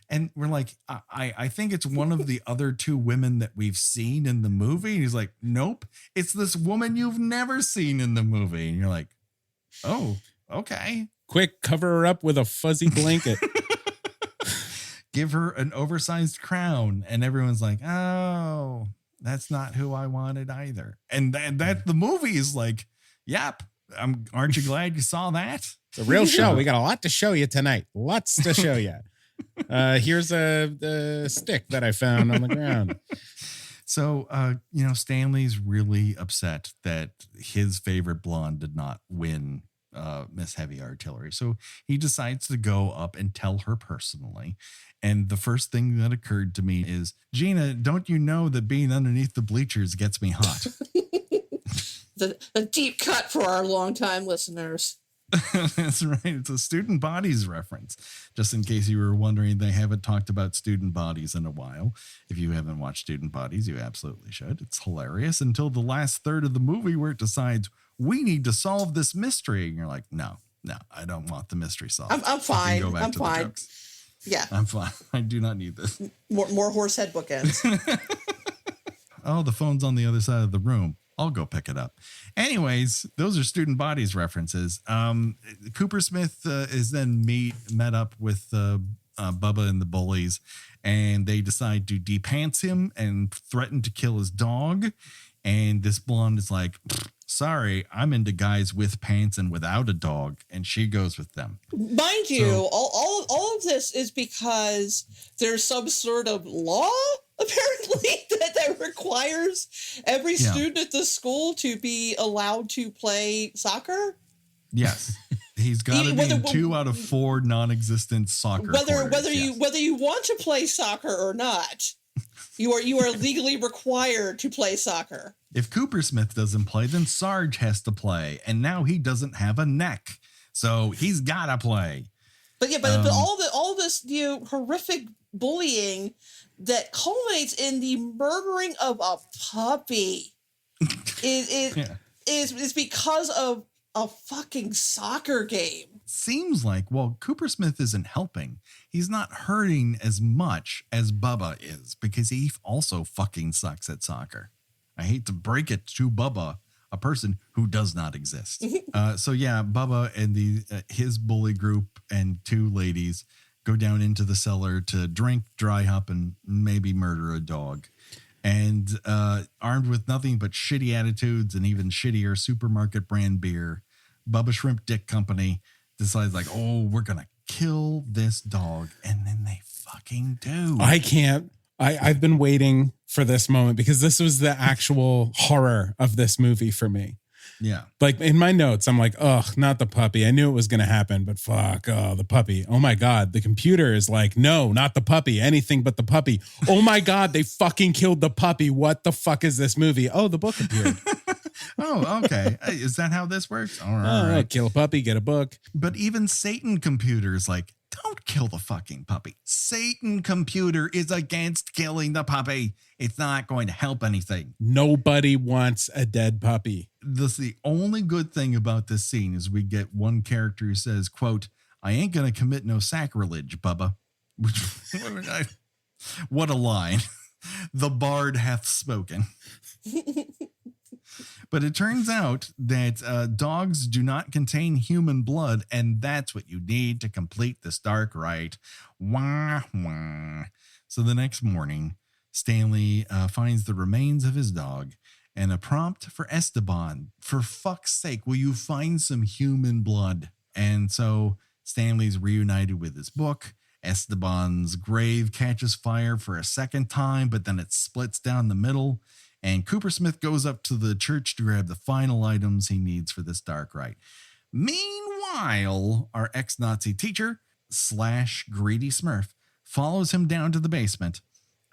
And we're like, I think it's one of the other two women that we've seen in the movie. And he's like, nope, it's this woman you've never seen in the movie. And you're like, oh, okay. Quick, cover her up with a fuzzy blanket. Give her an oversized crown. And everyone's like, oh, that's not who I wanted either. And that the movie is like, yep. Aren't you glad you saw that? It's a real show. We got a lot to show you tonight. Lots to show you. Here's a stick that I found on the ground. So, Stanley's really upset that his favorite blonde did not win Miss Heavy Artillery. So he decides to go up and tell her personally. And the first thing that occurred to me is, Gina, don't you know that being underneath the bleachers gets me hot? the deep cut for our longtime listeners. That's right. It's a Student Bodies reference. Just in case you were wondering, they haven't talked about student bodies in a while. If you haven't watched Student Bodies, you absolutely should. It's hilarious until the last third of the movie where it decides we need to solve this mystery. And you're like, no, I don't want the mystery solved. I'm fine. Go back I'm to fine. the jokes. Yeah. I'm fine. I do not need this. More horsehead bookends. Oh, the phone's on the other side of the room. I'll go pick it up. Anyways, those are Student Bodies references. Cooper Smith is then met up with Bubba and the bullies, and they decide to de-pants him and threaten to kill his dog. And this blonde is like, sorry, I'm into guys with pants and without a dog. And she goes with them. Mind you, all of this is because there's some sort of law, apparently, that requires every student at the school to be allowed to play soccer. Yes. He's got to be in 2 out of 4 non-existent soccer whether quarters, you want to play soccer or not, you are legally required to play soccer. If Cooper Smith doesn't play, then Sarge has to play, and now he doesn't have a neck, so he's gotta play. But all this horrific bullying that culminates in the murdering of a puppy is because of a fucking soccer game. Seems like, Cooper Smith isn't helping. He's not hurting as much as Bubba is because he also fucking sucks at soccer. I hate to break it to Bubba, a person who does not exist. Bubba and his bully group and 2 ladies go down into the cellar to drink, dry hop, and maybe murder a dog. And armed with nothing but shitty attitudes and even shittier supermarket brand beer, Bubba Shrimp Dick Company decides we're going to kill this dog. And then they fucking do. I can't. I've been waiting for this moment because this was the actual horror of this movie for me. Yeah. Like in my notes, I'm like, ugh, not the puppy. I knew it was going to happen, but fuck, oh, the puppy. Oh my God. The computer is like, no, not the puppy. Anything but the puppy. Oh my God. They fucking killed the puppy. What the fuck is this movie? Oh, the book appeared. Oh, okay. Is that how this works? All right. Kill a puppy, get a book. But even Satan Computer is like, don't kill the fucking puppy. Satan Computer is against killing the puppy. It's not going to help anything. Nobody wants a dead puppy. The only good thing about this scene is we get one character who says, quote, I ain't going to commit no sacrilege, Bubba. What a line. The bard hath spoken. But it turns out that dogs do not contain human blood, and that's what you need to complete this dark rite. Wah, wah. So the next morning, Stanley finds the remains of his dog and a prompt for Esteban. For fuck's sake, will you find some human blood? And so Stanley's reunited with his book. Esteban's grave catches fire for a second time, but then it splits down the middle. And Cooper Smith goes up to the church to grab the final items he needs for this dark rite. Meanwhile, our ex-Nazi teacher / greedy Smurf follows him down to the basement,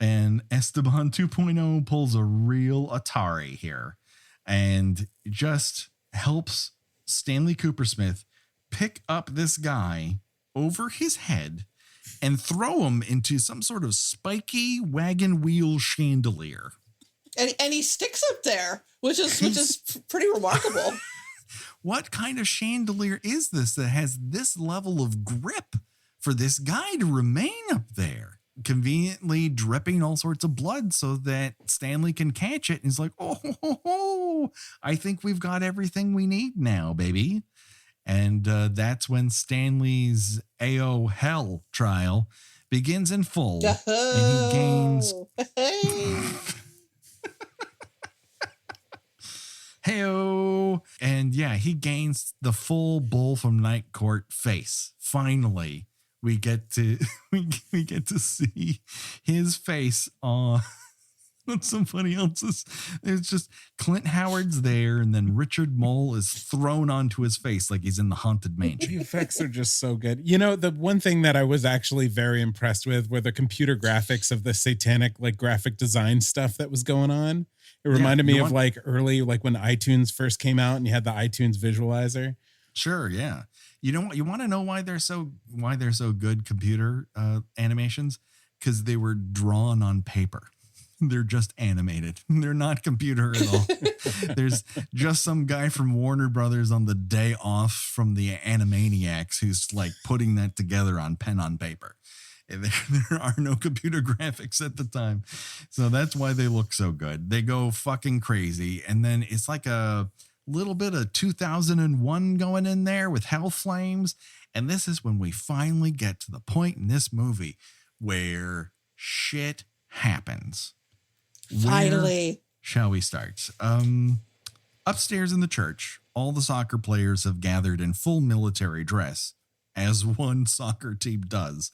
and Esteban 2.0 pulls a real Atari here and just helps Stanley Cooper Smith pick up this guy over his head and throw him into some sort of spiky wagon wheel chandelier. And he sticks up there, which is pretty remarkable. What kind of chandelier is this that has this level of grip for this guy to remain up there? Conveniently dripping all sorts of blood so that Stanley can catch it. And he's like, oh, I think we've got everything we need now, baby. And that's when Stanley's AO Hell trial begins in full. And he gains... Heyo. And yeah, he gains the full Bull from Night Court face. Finally, we get to we get to see his face on somebody else's. It's just Clint Howard's there, and then Richard Mole is thrown onto his face like he's in the Haunted Mansion. The effects are just so good. You know, the one thing that I was actually very impressed with were the computer graphics of the satanic like graphic design stuff that was going on. It reminded me of like early, like when iTunes first came out and you had the iTunes visualizer. Sure, yeah. You know what? You want to know why they're so good computer animations? Because they were drawn on paper. They're just animated. They're not computer at all. There's just some guy from Warner Brothers on the day off from the Animaniacs who's like putting that together on pen on paper. There are no computer graphics at the time. So that's why they look so good. They go fucking crazy. And then it's like a little bit of 2001 going in there with hell flames. And this is when we finally get to the point in this movie where shit happens. Finally. Where shall we start? Upstairs in the church, all the soccer players have gathered in full military dress, as one soccer team does,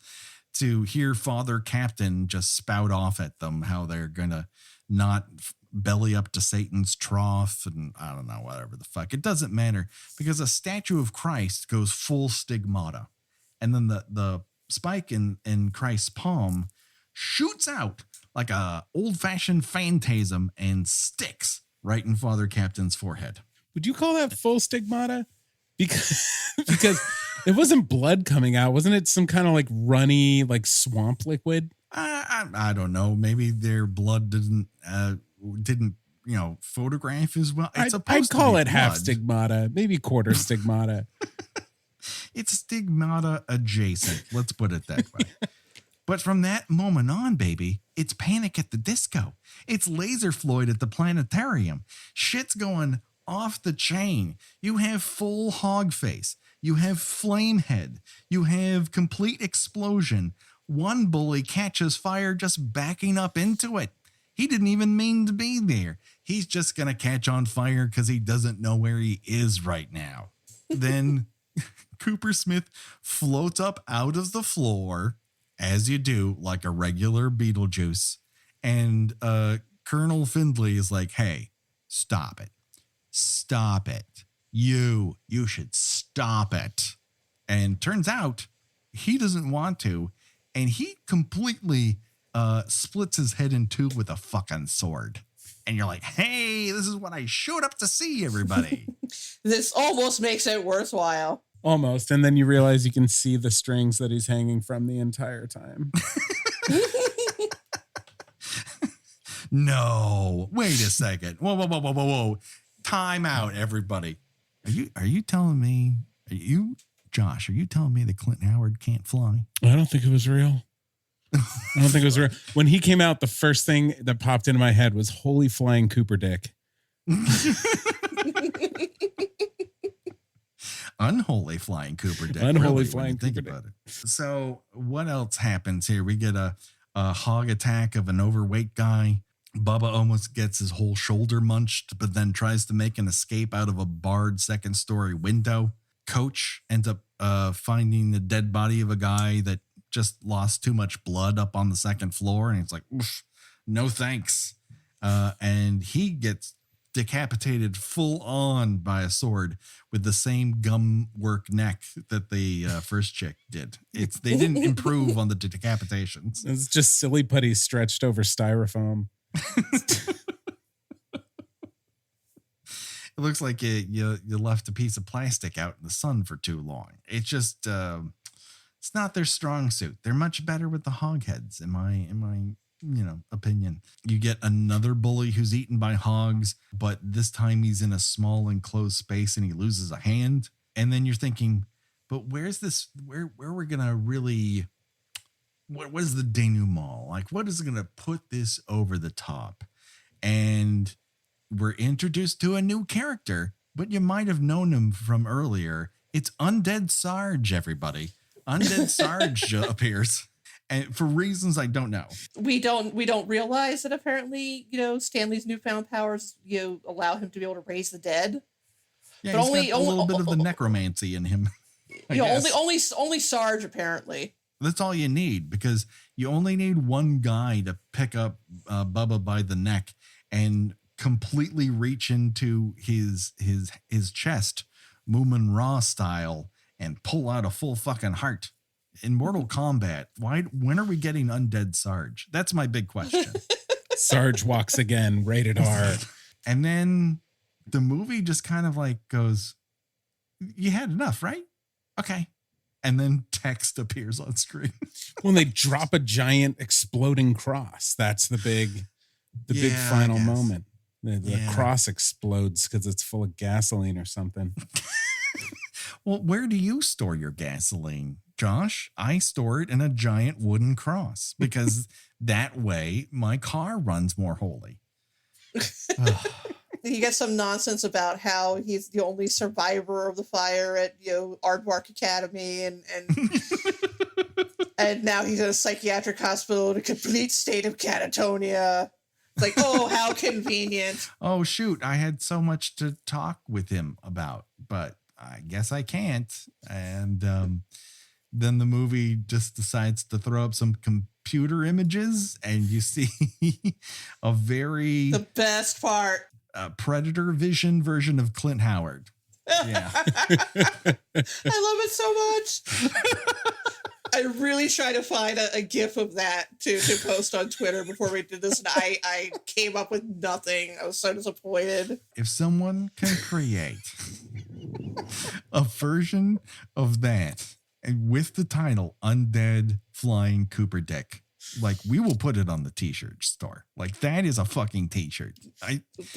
to hear Father Captain just spout off at them how they're going to not belly up to Satan's trough and I don't know, whatever the fuck. It doesn't matter because a statue of Christ goes full stigmata. And then the spike in Christ's palm shoots out like a old-fashioned phantasm and sticks right in Father Captain's forehead. Would you call that full stigmata? Because it wasn't blood coming out. Wasn't it some kind of like runny, like swamp liquid? I don't know. Maybe their blood didn't photograph as well. It's I'd call it half stigmata, maybe quarter stigmata. It's stigmata adjacent. Let's put it that way. But from that moment on, baby, it's Panic at the Disco. It's Laser Floyd at the planetarium. Shit's going off the chain. You have full hog face. You have Flamehead. You have complete explosion. One bully catches fire just backing up into it. He didn't even mean to be there. He's just going to catch on fire because he doesn't know where he is right now. Then Cooper Smith floats up out of the floor, as you do, like a regular Beetlejuice. And Colonel Findlay is like, hey, stop it. Stop it. You should stop it. And turns out he doesn't want to. And he completely splits his head in two with a fucking sword. And you're like, hey, this is what I showed up to see, everybody. This almost makes it worthwhile. Almost. And then you realize you can see the strings that he's hanging from the entire time. No. Wait a second. Whoa. Time out, everybody. Are you telling me, Josh, are you telling me that Clint Howard can't fly? I don't think it was real. I don't think it was real. When he came out, the first thing that popped into my head was holy flying Cooper Dick. Unholy flying Cooper Dick. Unholy really, flying think Cooper about Dick. it. So what else happens here? We get a hog attack of an overweight guy. Bubba almost gets his whole shoulder munched, but then tries to make an escape out of a barred second-story window. Coach ends up finding the dead body of a guy that just lost too much blood up on the second floor, and he's like, no thanks. and he gets decapitated full on by a sword with the same gum work neck that the first chick did. They didn't improve on the decapitations. It's just silly putty stretched over styrofoam. It looks like you left a piece of plastic out in the sun for too long. It's just it's not their strong suit. They're much better with the hogheads, in my opinion. You get another bully who's eaten by hogs, but this time he's in a small enclosed space and he loses a hand. And then you're thinking, but where's this? Where we're gonna really? What is the denouement? Like, what is going to put this over the top? And we're introduced to a new character, but you might have known him from earlier. It's Undead Sarge, everybody. Undead Sarge appears, and for reasons I don't know. We don't realize that apparently, Stanley's newfound powers, allow him to be able to raise the dead. Yeah, but he's got a little bit of the necromancy in him. Only Sarge apparently. That's all you need, because you only need one guy to pick up Bubba by the neck and completely reach into his chest, Moomin Ra style, and pull out a full fucking heart. In Mortal Kombat, when are we getting Undead Sarge? That's my big question. Sarge walks again, rated R. And then the movie just kind of like goes, you had enough, right? Okay. And then text appears on screen. When they drop a giant exploding cross, that's the big final moment. The cross explodes because it's full of gasoline or something. Well, where do you store your gasoline, Josh? I store it in a giant wooden cross because that way my car runs more holy. You get some nonsense about how he's the only survivor of the fire at Aardvark Academy, and and now he's in a psychiatric hospital in a complete state of catatonia. It's like, oh, how convenient. Oh, shoot. I had so much to talk with him about, but I guess I can't. And then the movie just decides to throw up some computer images, and you see the best part. Predator Vision version of Clint Howard. Yeah. I love it so much. I really tried to find a GIF of that to post on Twitter before we did this, and I came up with nothing. I was so disappointed. If someone can create a version of that and with the title Undead Flying Cooper Dick, like, we will put it on the t-shirt store. Like, that is a fucking t-shirt.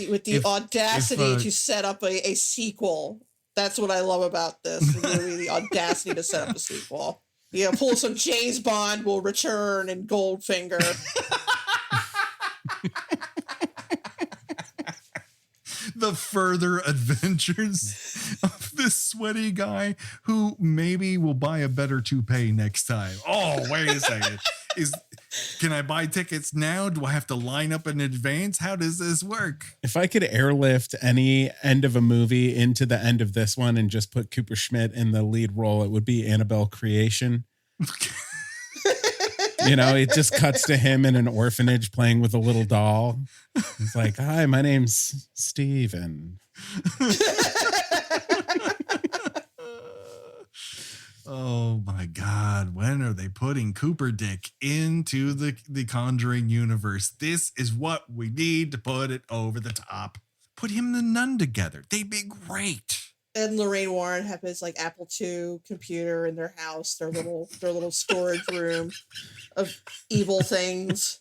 With the audacity to set up a sequel. That's what I love about this. Really, the audacity to set up a sequel. Pull some James Bond will return in Goldfinger. The further adventures of this sweaty guy who maybe will buy a better toupee next time. Oh, wait a second. Can I buy tickets now? Do I have to line up in advance? How does this work? If I could airlift any end of a movie into the end of this one and just put Cooper Schmidt in the lead role, it would be Annabelle Creation. It just cuts to him in an orphanage playing with a little doll. He's like, hi, my name's Steven. Oh my God. When are they putting Cooper Dick into the Conjuring universe? This is what we need to put it over the top. Put him and the nun together. They'd be great. And Lorraine Warren have his Apple II computer in their house, their little storage room of evil things.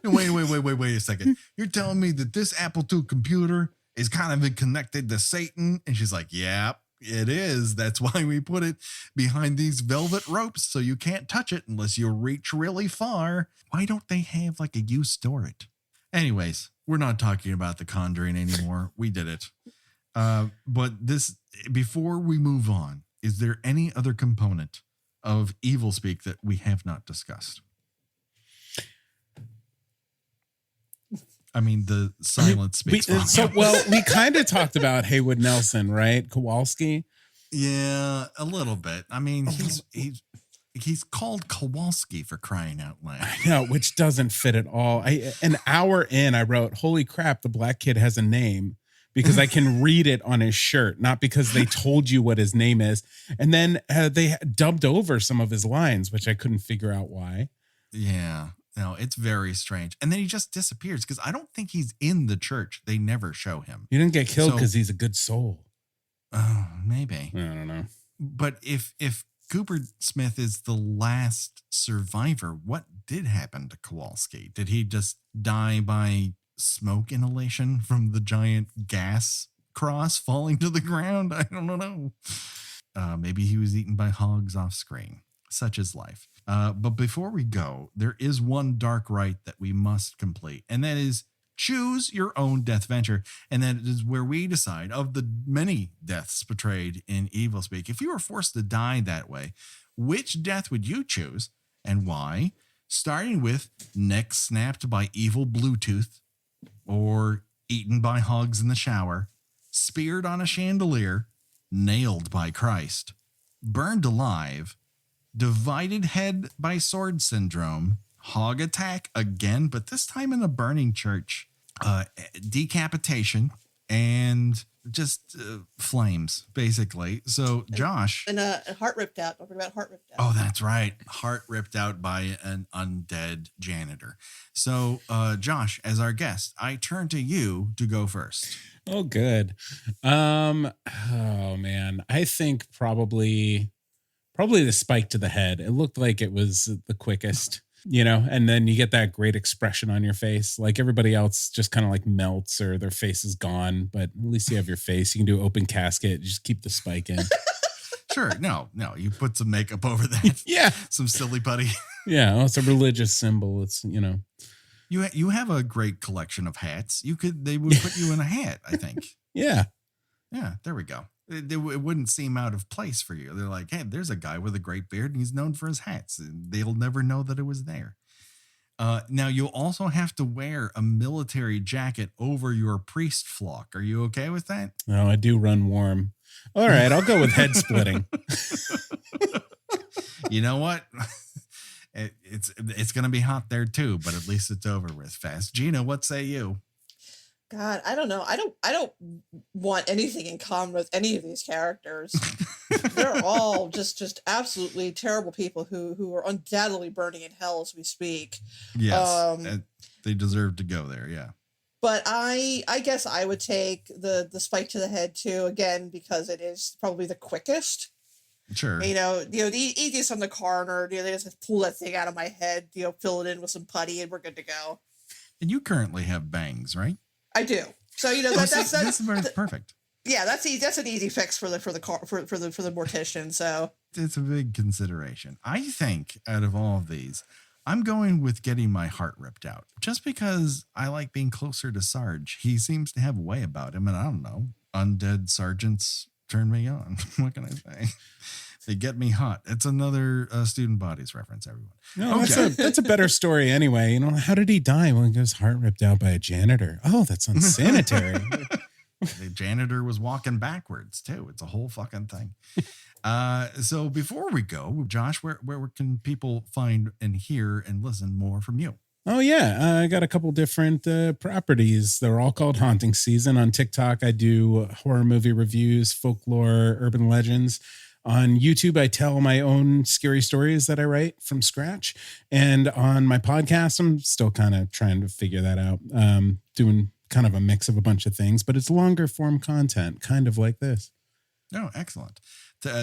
Wait a second. You're telling me that this Apple II computer is kind of connected to Satan? And she's like, yeah, it is. That's why we put it behind these velvet ropes so you can't touch it unless you reach really far. Why don't they have a you store it? Anyways, we're not talking about The Conjuring anymore. We did it. But before we move on, is there any other component of Evilspeak that we have not discussed? I mean, the silence speaks. We kind of talked about Haywood Nelson, right? Kowalski. Yeah, a little bit. I mean, he's He's called Kowalski, for crying out loud. No, which doesn't fit at all. An hour in, I wrote, "Holy crap, the black kid has a name," because I can read it on his shirt, not because they told you what his name is. And then they dubbed over some of his lines, which I couldn't figure out why. Yeah. No, it's very strange. And then he just disappears because I don't think he's in the church. They never show him. He didn't get killed because he's a good soul. Oh, maybe. I don't know. But if Cooper Smith is the last survivor, what did happen to Kowalski? Did he just die by smoke inhalation from the giant gas cross falling to the ground? I don't know. Maybe he was eaten by hogs off screen. Such is life. But before we go, there is one dark rite that we must complete, and that is choose your own death venture. And that is where we decide, of the many deaths portrayed in Evilspeak, if you were forced to die that way, which death would you choose and why? Starting with neck snapped by evil Bluetooth, or eaten by hogs in the shower, speared on a chandelier, nailed by Christ, burned alive, divided head by sword syndrome, hog attack again, but this time in a burning church, decapitation, and just flames, basically. So, Josh. And heart ripped out. Don't forget about heart ripped out. Oh, that's right. Heart ripped out by an undead janitor. So, Josh, as our guest, I turn to you to go first. Oh, good. Oh, man. I think probably the spike to the head. It looked like it was the quickest. And then you get that great expression on your face. Like everybody else just kind of like melts or their face is gone, but at least you have your face. You can do open casket. You just keep the spike in. Sure. No, you put some makeup over that. Yeah. Some silly putty. Yeah. It's a religious symbol. It's, You have a great collection of hats. They would put you in a hat, I think. Yeah. Yeah. There we go. It wouldn't seem out of place for you. They're like, hey, there's a guy with a great beard and he's known for his hats. They'll never know that it was there. Now, you'll also have to wear a military jacket over your priest flock. Are you okay with that? No, I do run warm. All right, I'll go with head splitting. You know what? It's going to be hot there too, but at least it's over with fast. Gina, what say you? God, I don't know. I don't want anything in common with any of these characters. They're all just absolutely terrible people who are undoubtedly burning in hell as we speak. Yes, they deserve to go there. Yeah. But I guess I would take the spike to the head too, again, because it is probably the quickest. Sure. The easiest on the coroner. They just pull that thing out of my head. Fill it in with some putty, and we're good to go. And you currently have bangs, right? I do. So that's perfect. Yeah, that's easy. That's an easy fix for the mortician. So it's a big consideration. I think out of all of these, I'm going with getting my heart ripped out, just because I like being closer to Sarge. He seems to have a way about him, and I don't know. Undead sergeants turn me on. What can I say? They get me hot. It's another Student Bodies reference, everyone. No, okay. That's a better story anyway. How did he die? Well, he got his heart ripped out by a janitor. Oh, that's unsanitary. The janitor was walking backwards too. It's a whole fucking thing. So before we go, Josh, where can people find and hear and listen more from you? Oh, yeah. I got a couple different properties. They're all called Haunting Season. On TikTok, I do horror movie reviews, folklore, urban legends. On YouTube, I tell my own scary stories that I write from scratch. And on my podcast, I'm still kind of trying to figure that out. Doing kind of a mix of a bunch of things, but it's longer form content, kind of like this. Oh, excellent.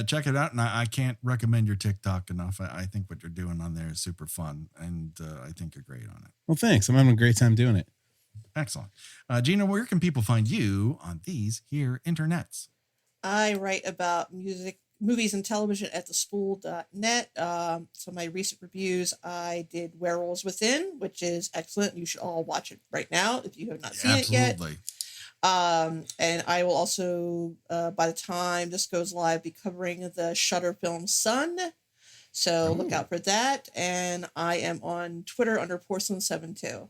Check it out. And I can't recommend your TikTok enough. I think what you're doing on there is super fun. And I think you're great on it. Well, thanks. I'm having a great time doing it. Excellent. Gina, where can people find you on these here internets? I write about music, movies, and television at thespool.net. So my recent reviews, I did Werewolves Within, which is excellent. You should all watch it right now if you have not seen it yet. And I will also, by the time this goes live, be covering the Shudder film Sun. So look out for that. And I am on Twitter under Porcelain72.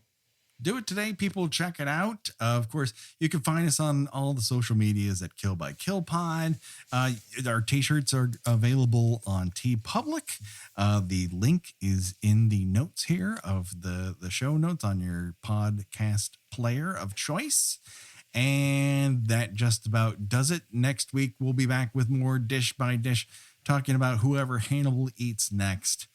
do it today, people. Check it out. Of course, you can find us on all the social medias at Kill by Kill Pod. Our t-shirts are available on TeePublic. The link is in the notes here of the show notes on your podcast player of choice. And that just about does it. Next week, we'll be back with more Dish by Dish, talking about whoever Hannibal eats next.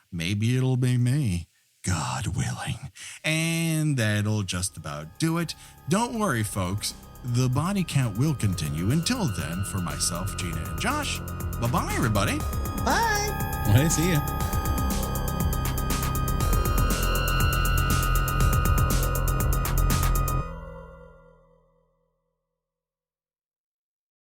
Maybe it'll be me, God willing. And that'll just about do it. Don't worry, folks. The body count will continue. Until then, for myself, Gina, and Josh, bye-bye, everybody. Bye. Well, hey, see ya.